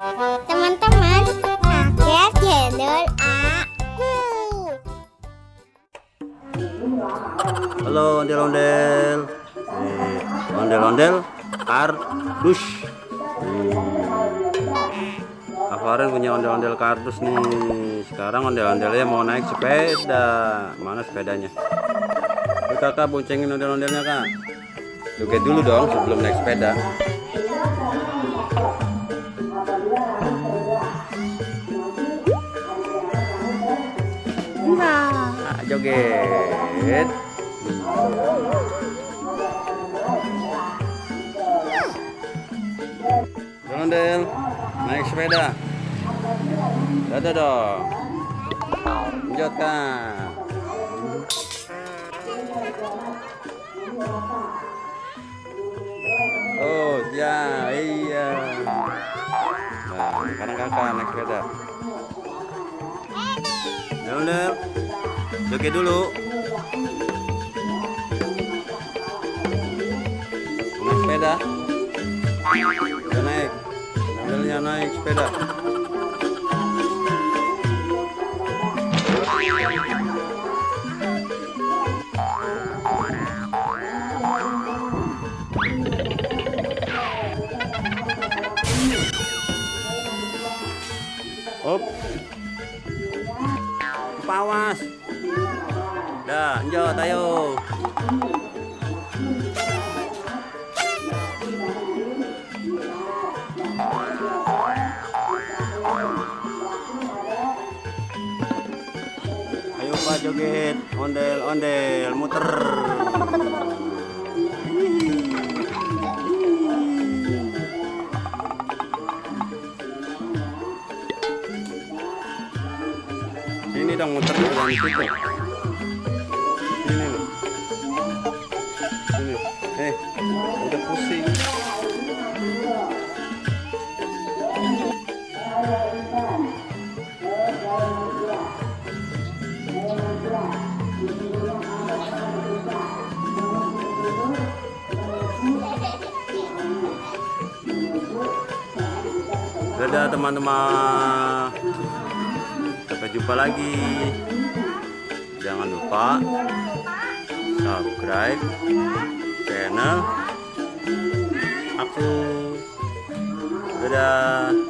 Teman-teman, pakai channel aku. Halo ondel-ondel. Ondel-ondel kardus. Kak punya ondel-ondel kardus nih. Sekarang ondel-ondelnya mau naik sepeda. Mana sepedanya? Kakak boncengin ondel-ondelnya, Kak. Joget dulu dong sebelum naik sepeda. Nah, joget. Ondel naik sepeda. Dadah dong. Lanjut, Kak. Oh ya, iya. Nah, sekarang kakak naik sepeda. Ondel, joget dulu. Naik sepeda. Udah naik. Ondelnya naik sepeda. Op. Pawas. Dah, lanjut ayo. Ayo Pak joget, ondel-ondel muter. Sini dong muter jangan situ. Sini loh. Sini. Udah pusing. Dadah teman-teman. Sampai jumpa lagi. Jangan lupa subscribe channel aku. Dadah.